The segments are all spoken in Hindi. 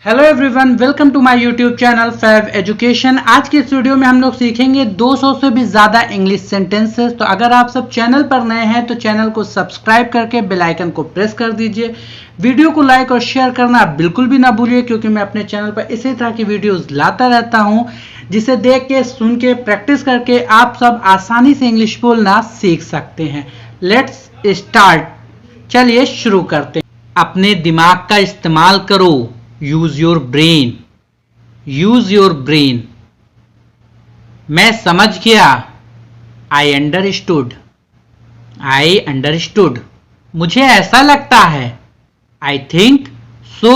Hello everyone, welcome to my YouTube channel fav education. आज के इस वीडियो में हम लोग सीखेंगे 200 से भी ज़्यादा इंग्लिश सेंटेंसेस। तो अगर आप सब चैनल पर नए हैं तो चैनल को सब्सक्राइब करके बेल आइकन को प्रेस कर दीजिए। वीडियो को लाइक और शेयर करना बिल्कुल भी ना भूलिए, क्योंकि मैं अपने चैनल पर इसी तरह की वीडियोज़ लाता रहता हूँ, जिसे देख के सुन के प्रैक्टिस करके आप सब आसानी से इंग्लिश बोलना सीख सकते हैं। लेट्स स्टार्ट, चलिए शुरू करते हैं। अपने दिमाग का इस्तेमाल करो। Use your brain, use your brain. मैं समझ गया। I understood, I understood. मुझे ऐसा लगता है। I think so.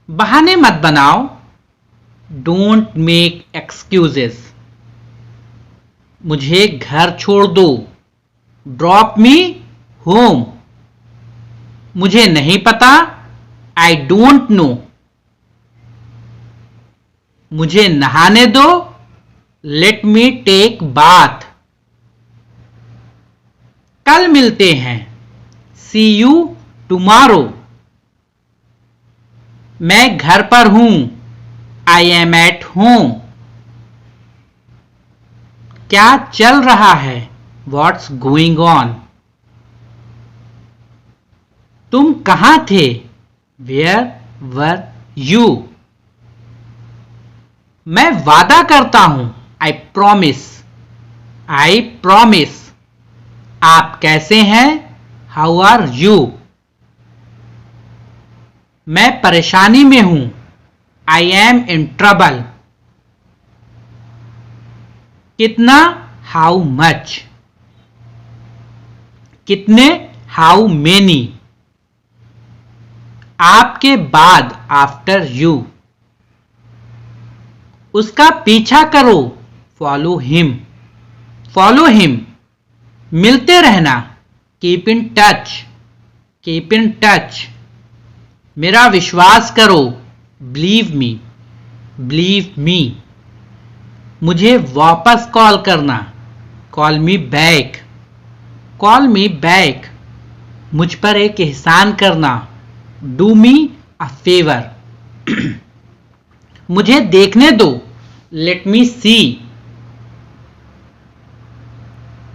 बहाने मत बनाओ। Don't make excuses. मुझे घर छोड़ दो। Drop me home. मुझे नहीं पता। I don't know. मुझे नहाने दो। Let me take bath. कल मिलते हैं। See you tomorrow. मैं घर पर हूं। I am at home. क्या चल रहा है? What's going on. तुम कहां थे? Where were you? मैं वादा करता हूं। I promise, I promise। आप कैसे हैं? How are you? मैं परेशानी में हूं। I am in trouble। कितना? How much? कितने? How many? आपके बाद, आफ्टर यू। उसका पीछा करो। Follow him, follow him. मिलते रहना। Keep in touch, keep in touch. मेरा विश्वास करो। Believe me, believe me. मुझे वापस कॉल करना। Call me back, call me back. मुझ पर एक एहसान करना। Do me a favour. मुझे देखने दो। Let me see.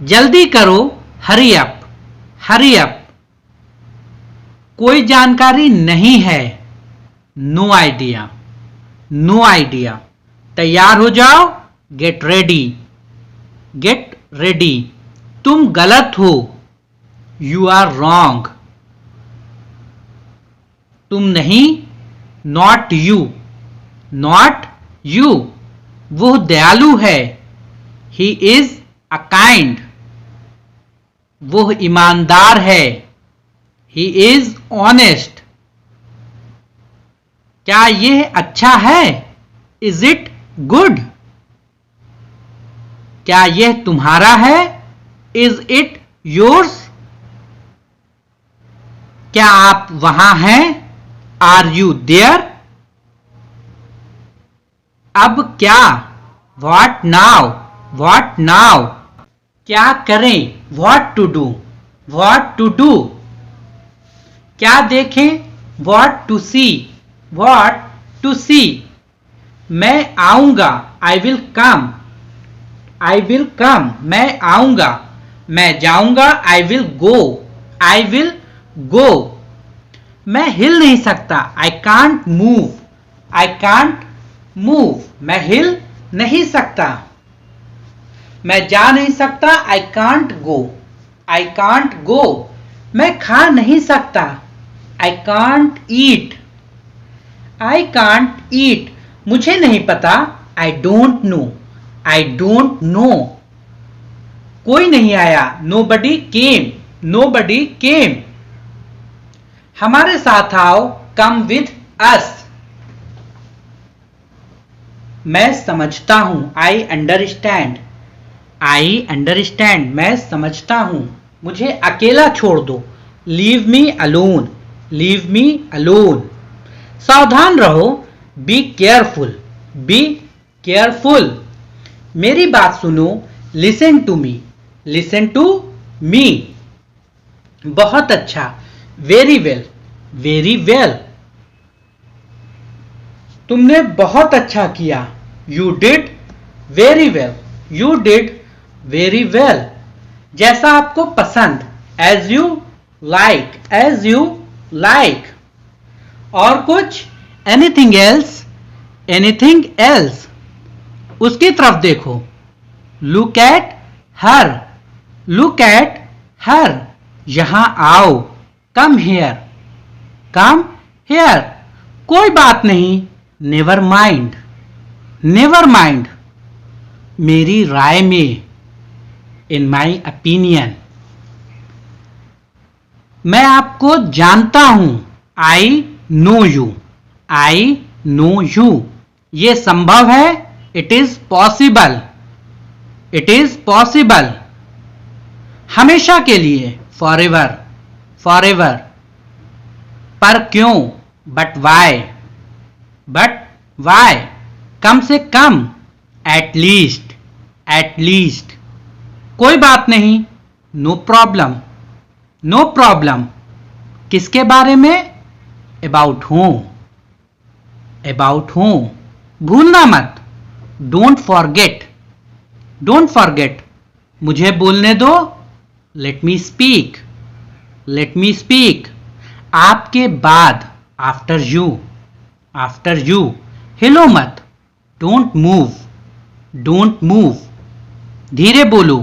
जल्दी करो। Hurry up, hurry up. कोई जानकारी नहीं है। No idea, no idea. तैयार हो जाओ। Get ready, get ready. तुम गलत हो। You are wrong. तुम नहीं। Not you, not you. वो दयालु है। He is a kind. वो ईमानदार है। He is honest. क्या यह अच्छा है? Is it good? क्या यह तुम्हारा है? Is it yours? क्या आप वहां हैं? Are you there? अब क्या? What now, what now. क्या करें? What to do, what to do. क्या देखें? What to see, what to see. मैं आऊंगा। I will come, I will come. मैं आऊंगा। मैं जाऊंगा। I will go, I will go. मैं हिल नहीं सकता। I can't move, I can't move. मैं हिल नहीं सकता। मैं जा नहीं सकता। I can't go, I can't go. मैं खा नहीं सकता। I can't eat, I can't eat. मुझे नहीं पता। I don't no, I don't no. कोई नहीं आया। Nobody came, nobody came. हमारे साथ आओ। Come with us. मैं समझता हूं। I understand, I understand. मैं समझता हूं। मुझे अकेला छोड़ दो। Leave me alone, leave me alone. सावधान रहो। Be careful, be careful. मेरी बात सुनो। Listen to me, listen to me. बहुत अच्छा। Very well, very well. तुमने बहुत अच्छा किया. You did very well. You did very well. जैसा आपको पसंद. As you like. As you like. और कुछ? Anything else? Anything else? उसकी तरफ देखो. Look at her. Look at her. यहां आओ. Come here. Come here. कोई बात नहीं. Never mind. Never mind. मेरी राय में. In my opinion. मैं आपको जानता हूं. I know you. I know you. ये संभव है. It is possible. It is possible. हमेशा के लिए. Forever. Forever. पर क्यों? But why? But why? कम से कम. At least. At least. कोई बात नहीं. No problem. No problem. किसके बारे में? About whom. About whom. भूलना मत. Don't forget. Don't forget. मुझे बोलने दो. Let me speak. Let me speak. आपके बाद. After you. After you. हिलो मत. Don't move. Don't move. धीरे बोलो.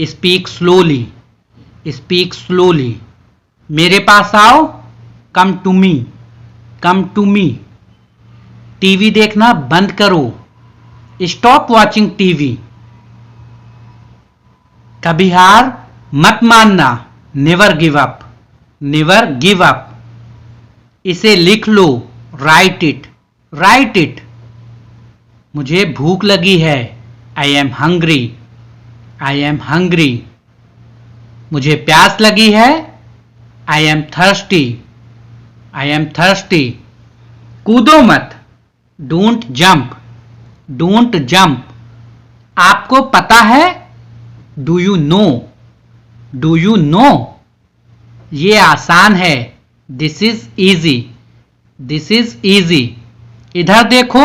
Speak slowly. Speak slowly. मेरे पास आओ. Come to me. Come to me. TV देखना बंद करो. Stop watching TV. कभी हार मत मानना. Never give up. Never give up. इसे लिख लो. Write it. Write it. मुझे भूख लगी है. I am hungry. I am hungry. मुझे प्यास लगी है. I am thirsty. I am thirsty. कूदो मत. Don't jump. Don't jump. आपको पता है. Do you know? Do you know? ये आसान है. This is easy. This is easy. इधर देखो.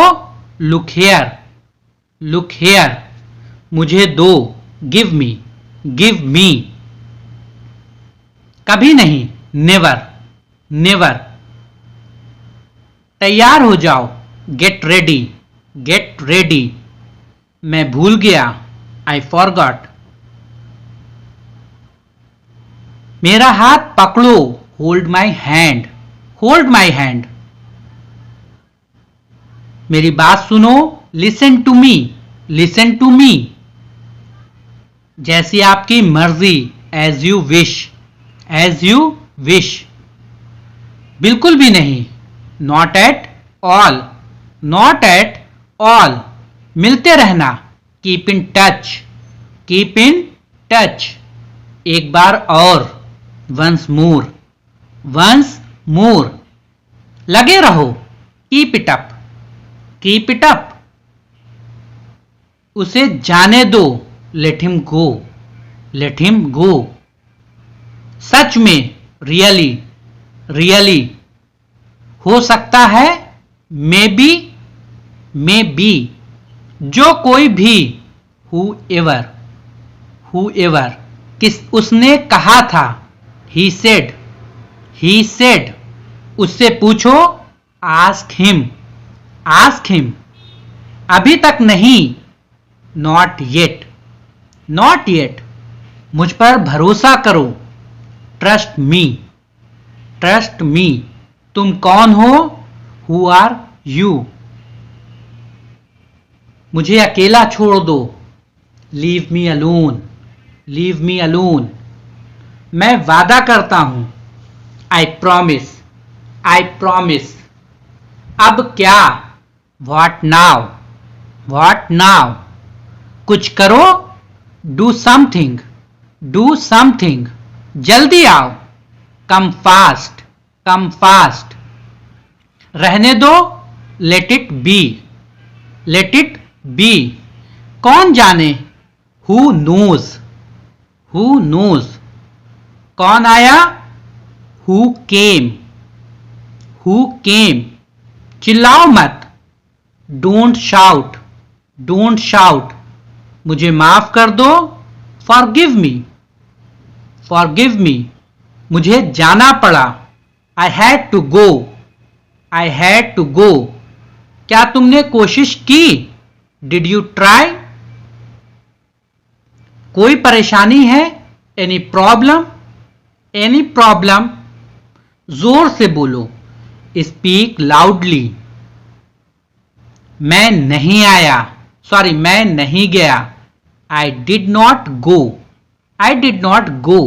Look here. Look here. मुझे दो. Give me. Give me. कभी नहीं. Never. Never. तैयार हो जाओ. Get ready. Get ready. मैं भूल गया. I forgot. मेरा हाथ पकड़ो. Hold my hand. Hold my hand. मेरी बात सुनो. Listen to me. Listen to me. जैसी आपकी मर्जी. As you wish. As you wish. बिल्कुल भी नहीं. Not at all. Not at all. मिलते रहना. Keep in touch. Keep in touch. एक बार और. Once more. Once more. लगे रहो. Keep it up. Keep it up. उसे जाने दो. Let him go. Let him go. सच में. Really. Really. हो सकता है. Maybe. Maybe. जो कोई भी. Whoever. Whoever. किस उसने कहा था. He said. He said. उससे पूछो. Ask him. Ask him. अभी तक नहीं. Not yet. Not yet. मुझ पर भरोसा करो. Trust me. Trust me. तुम कौन हो? Who are you? मुझे अकेला छोड़ दो. Leave me alone. Leave me alone. मैं वादा करता हूं. I promise. I promise. अब क्या? What now? What now? कुछ करो. Do something. Do something. जल्दी आओ. Come fast. Come fast. रहने दो. Let it be. Let it be. कौन जाने? Who knows? Who knows? कौन आया? Who came? Who came? चिल्लाओ मत. Don't shout, don't shout. मुझे माफ कर दो, फॉरगिव मी, फॉरगिव मी। मुझे जाना पड़ा, I had to go, I had to go. क्या तुमने कोशिश की, डिड यू ट्राई? कोई परेशानी है, एनी प्रॉब्लम, एनी प्रॉब्लम। जोर से बोलो, स्पीक लाउडली। मैं नहीं आया, सॉरी मैं नहीं गया, I did not go, I did not go.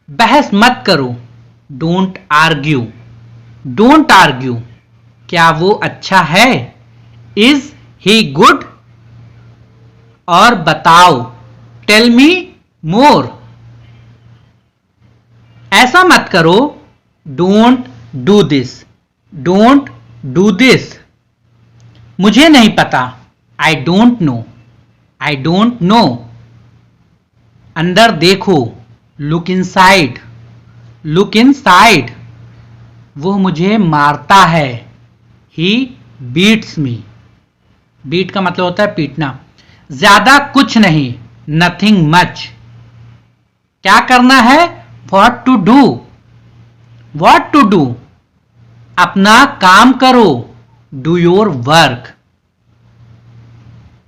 बहस मत करो, डोंट आर्ग्यू, डोंट आर्ग्यू। क्या वो अच्छा है, इज ही गुड? और बताओ, टेल मी मोर। ऐसा मत करो, don't do this, don't do this. मुझे नहीं पता, I don't no, I don't no. अंदर देखो, लुक इनसाइड, लुक इनसाइड। वो मुझे मारता है, ही बीट्स मी। बीट का मतलब होता है पीटना। ज्यादा कुछ नहीं, नथिंग मच। क्या करना है, what to do, what to do. अपना काम करो, do your work,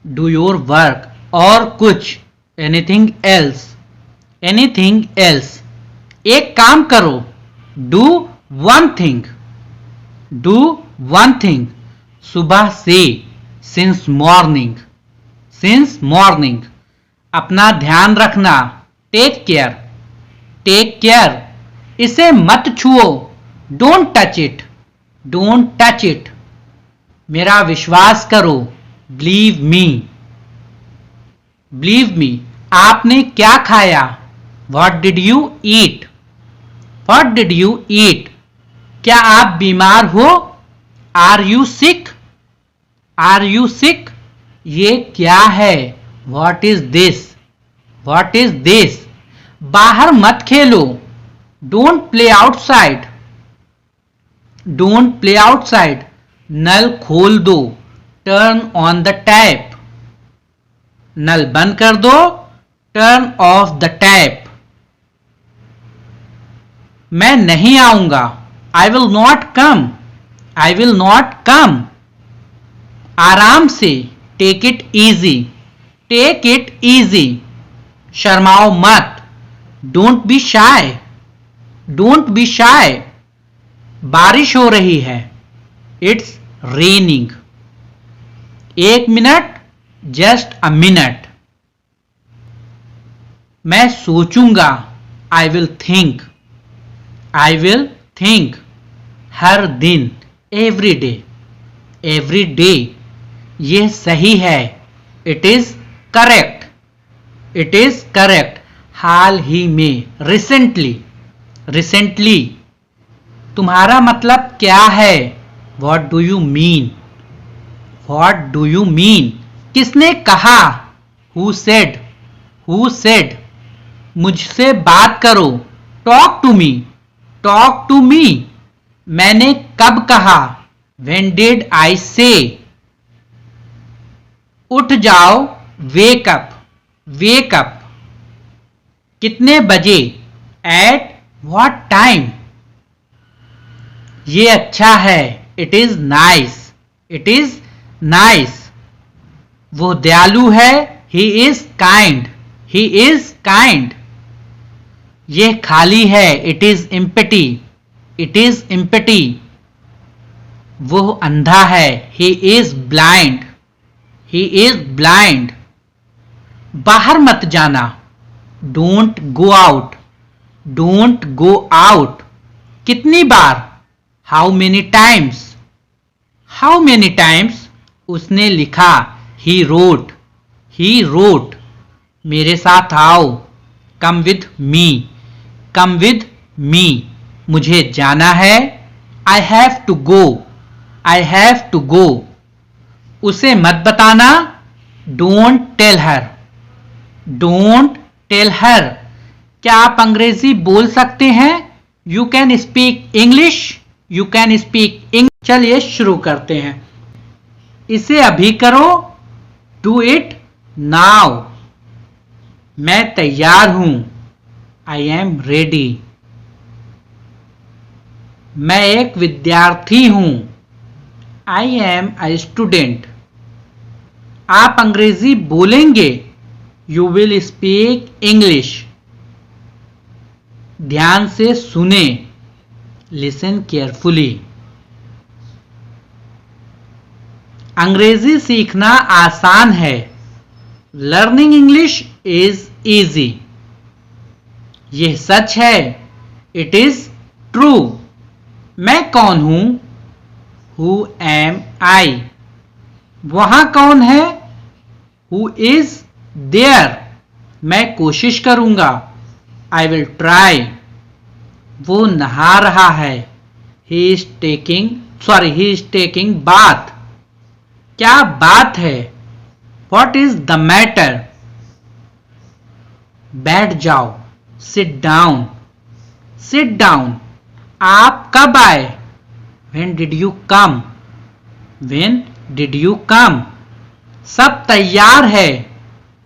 do your work. और कुछ, एनीथिंग एल्स, एनीथिंग एल्स। एक काम करो, do one thing, do one thing. सुबह से, सिंस मॉर्निंग, सिंस मॉर्निंग। अपना ध्यान रखना, टेक केयर, टेक केयर। इसे मत छुओ, don't touch it, don't touch it. मेरा विश्वास करो, बिलीव मी, बिलीव मी। आपने क्या खाया, what did you eat, what did you eat. क्या आप बीमार हो, are you sick, are you sick. ये क्या है, what is this, what is this. बाहर मत खेलो, don't play outside, don't play outside. नल खोल दो, टर्न ऑन द टैप। नल बंद कर दो, टर्न ऑफ द टैप। मैं नहीं आऊंगा, I will not come, I will not come. आराम से, take it easy, take it easy. शर्माओ मत, don't be shy, don't be shy. बारिश हो रही है, इट्स रेनिंग। एक मिनट, जस्ट अ मिनट। मैं सोचूंगा, I will think, I will think. हर दिन, एवरी डे, एवरी डे। यह सही है, it is correct, it is correct. हाल ही में, रिसेंटली, रिसेंटली। तुम्हारा मतलब क्या है, what do you mean, what do you mean. किसने कहा, हु सेड, हु सेड। मुझसे बात करो, talk to me, talk to me. मैंने कब कहा, व्हेन डिड आई से। उठ जाओ, वेक अप, वेक अप। कितने बजे, एट व्हाट टाइम। ये अच्छा है, it is nice, it is nice. वो दयालु है, he is kind, he is kind. ये खाली है, it is empty, it is empty. वो अंधा है, he is blind, he is blind. बाहर मत जाना, don't go out, don't go out. कितनी बार, how many times, how many times. उसने लिखा, ही रोट, ही रोट। मेरे साथ आओ, come with me, come with me. मुझे जाना है, I have to go, I have to go. उसे मत बताना, don't tell her, don't tell her. क्या आप अंग्रेजी बोल सकते हैं, you can speak English, you can speak English. चलिए शुरू करते हैं। इसे अभी करो, डू इट नाउ। मैं तैयार हूं, आई एम रेडी। मैं एक विद्यार्थी हूं, आई एम अ स्टूडेंट। आप अंग्रेजी बोलेंगे, यू विल स्पीक इंग्लिश। ध्यान से सुने, लिसन केयरफुली। अंग्रेजी सीखना आसान है, लर्निंग इंग्लिश इज इजी। यह सच है, इट इज ट्रू। मैं कौन हूं, हु एम आई। वहां कौन है, हु इज देयर। मैं कोशिश करूंगा, आई विल ट्राई। वो नहा रहा है, ही इज टेकिंग बाथ। क्या बात है, व्हाट इज द मैटर। बैठ जाओ, सिट डाउन। Sit down. आप कब आए, when did you come. When did you come. सब तैयार है,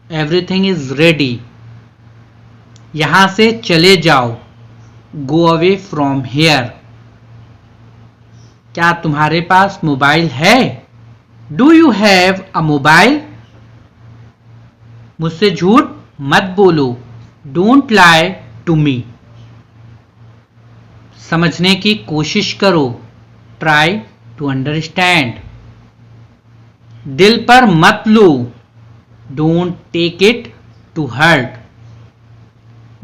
एवरीथिंग इज रेडी। यहां से चले जाओ, गो अवे फ्रॉम हियर। क्या तुम्हारे पास मोबाइल है, do you have a mobile. मुझसे झूठ मत बोलो, डोंट लाई टू मी। समझने की कोशिश करो, ट्राई टू अंडरस्टैंड। दिल पर मत लो, don't take it to heart.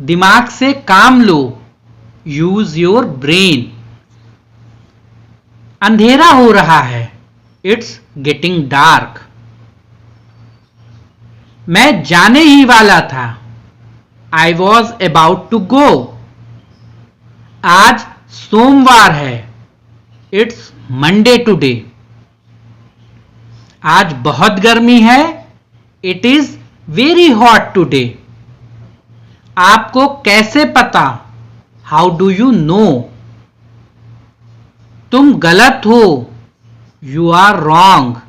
दिमाग से काम लो, यूज योर ब्रेन। अंधेरा हो रहा है, इट्स गेटिंग डार्क। मैं जाने ही वाला था, I was about to go. आज सोमवार है, इट्स मंडे टुडे। आज बहुत गर्मी है, it is very hot today. आपको कैसे पता, हाउ डू यू नो। तुम गलत हो, यू आर रॉन्ग।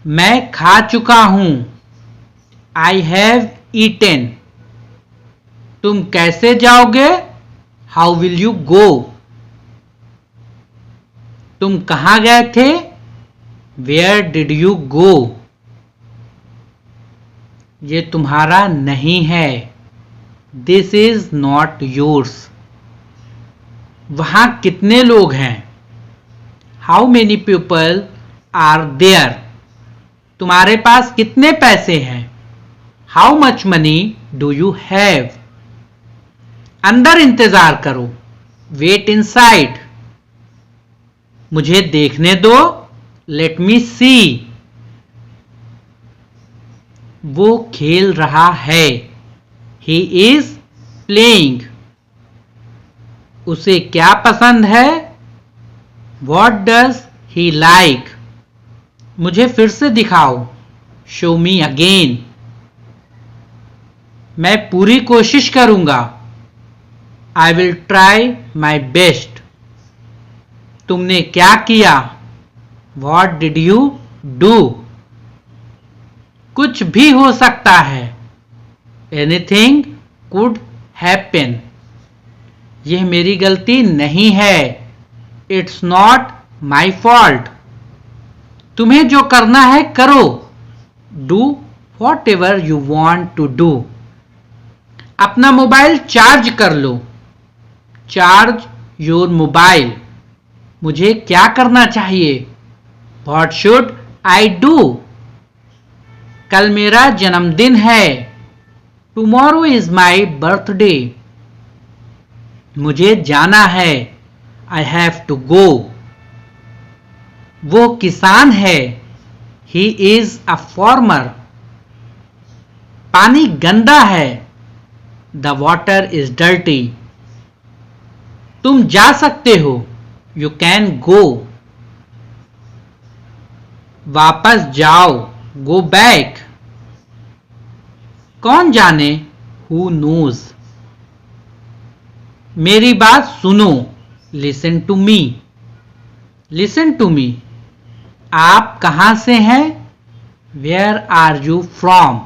मैं खा चुका हूं, आई हैव ईटेन। तुम कैसे जाओगे, हाउ विल यू गो। तुम कहां गए थे, वेयर डिड यू गो। ये तुम्हारा नहीं है, दिस इज नॉट योर्स। वहां कितने लोग हैं, how many people are there. तुम्हारे पास कितने पैसे हैं, how much money do you have. अंदर इंतजार करो, वेट इनसाइड। मुझे देखने दो, लेट मी सी। वो खेल रहा है, ही इज प्लेइंग। उसे क्या पसंद है, वॉट डज ही लाइक। मुझे फिर से दिखाओ, शो मी अगेन। मैं पूरी कोशिश करूंगा, I will try my best. तुमने क्या किया, वॉट डिड यू डू। कुछ भी हो सकता है, एनीथिंग कुड हैपन। यह मेरी गलती नहीं है, इट्स नॉट माई फॉल्ट। तुम्हें जो करना है करो, do whatever you want to do. अपना मोबाइल चार्ज कर लो, चार्ज योर मोबाइल। मुझे क्या करना चाहिए, वॉट शुड आई डू। कल मेरा जन्मदिन है, टुमारो इज माई बर्थडे। मुझे जाना है, आई हैव टू गो। वो किसान है, ही इज अ फार्मर। पानी गंदा है, द वाटर इज डर्टी। तुम जा सकते हो, यू कैन गो। वापस जाओ, गो बैक। कौन जाने, हु नोज। मेरी बात सुनो, listen to me. Listen to me, आप कहाँ से हैं? Where are you from?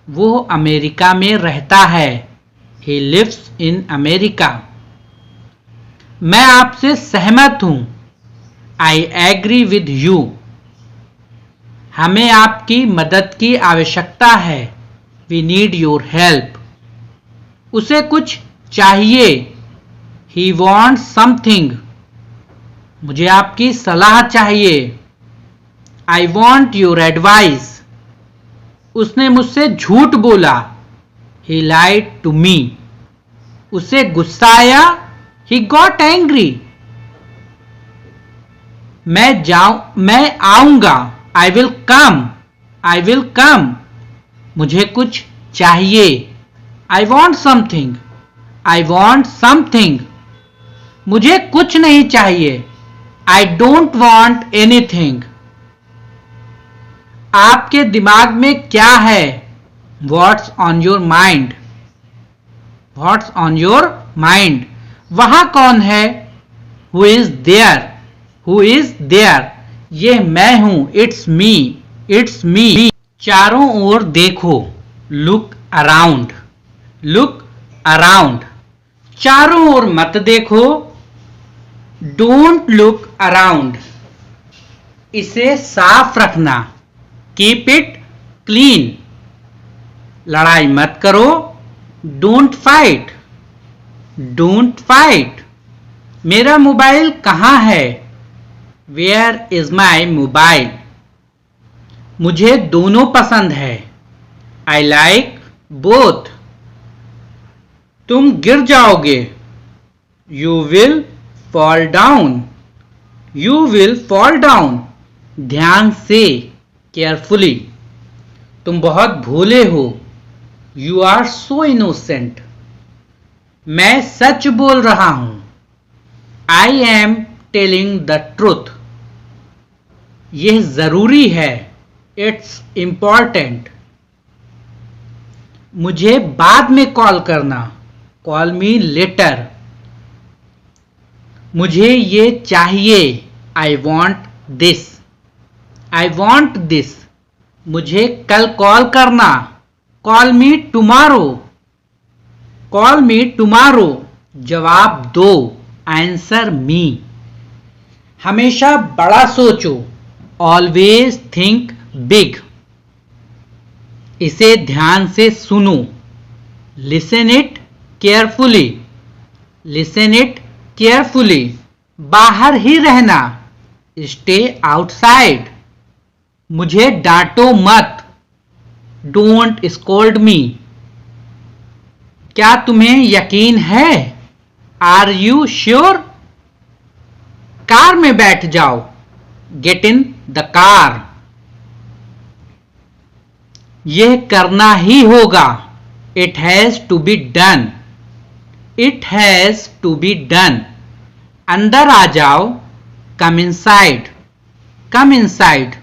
वो अमेरिका में रहता है। He lives in America. मैं आपसे सहमत हूं। I agree with you. हमें आपकी मदद की आवश्यकता है। We need your help. उसे कुछ चाहिए। He wants something. मुझे आपकी सलाह चाहिए। I want your advice. उसने मुझसे झूठ बोला। He lied to me. उसे गुस्सा आया। He got angry. मैं आऊंगा। I will come. I will come. मुझे कुछ चाहिए। I want something. I want something. मुझे कुछ नहीं चाहिए। I don't want anything. आपके दिमाग में क्या है? What's on your mind? What's on your mind? वहां कौन है? Who is there? Who is there? ये मैं हूं। It's me. It's me. चारों ओर देखो। Look around. Look around. चारों ओर मत देखो। Don't look around. इसे साफ रखना। Keep it clean. लड़ाई मत करो। Don't fight. Don't fight. मेरा मोबाइल कहाँ है? Where is my mobile? मुझे दोनों पसंद है। I like both. तुम गिर जाओगे। You will fall down. You will fall down. ध्यान से। Carefully. तुम बहुत भोले हो। You are so innocent. मैं सच बोल रहा हूं। I am telling the truth. यह जरूरी है। It's important. मुझे बाद में कॉल करना। Call me later. मुझे ये चाहिए। I want this. I want this. मुझे कल कॉल करना। Call me tomorrow. Call me tomorrow. जवाब दो। Answer me. हमेशा बड़ा सोचो। Always think big. इसे ध्यान से सुनो। Listen it carefully. Listen it carefully. बाहर ही रहना। Stay outside. मुझे डांटो मत। Don't scold me. क्या तुम्हें यकीन है? Are you sure? कार में बैठ जाओ। Get in the car. यह करना ही होगा। It has to be done. It has to be done. अंदर आ जाओ। Come inside. Come inside.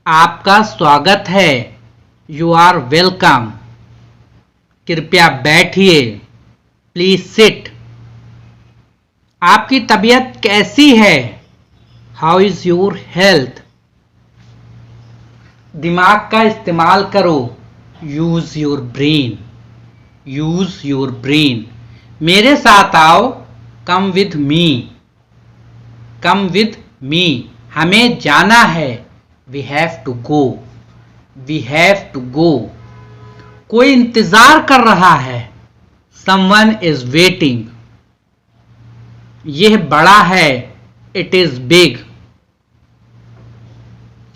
आपका स्वागत है। You are welcome. कृपया बैठिए। Please sit. आपकी तबीयत कैसी है? How is your health? दिमाग का इस्तेमाल करो। Use your brain. Use your brain. मेरे साथ आओ। Come with me. Come with me. हमें जाना है। We have to go. We have to go. कोई इंतजार कर रहा है। Someone is waiting. यह बड़ा है। It is big.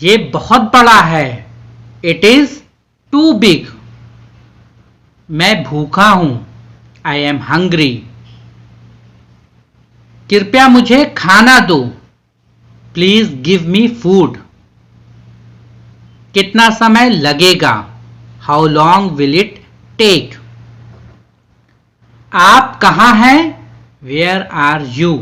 यह बहुत बड़ा है। It is too big. मैं भूखा हूं। I am hungry. कृपया मुझे खाना दो। Please give me food. कितना समय लगेगा? How long will it take? आप कहाँ हैं? Where are you?